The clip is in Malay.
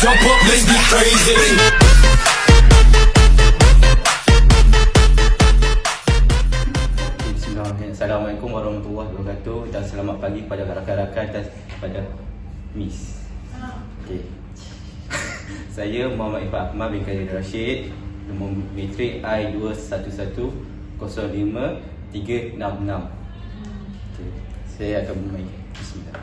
jump up, let's get crazy. Assalamualaikum warahmatullahi wabarakatuh dan selamat pagi kepada rakan-rakan dan kepada Miss. Okay. Saya Muhammad Ifah Ahmad bin Khalid Rashid, nombor matrik I21105366. Okay. Saya akan memulai. Bismillah.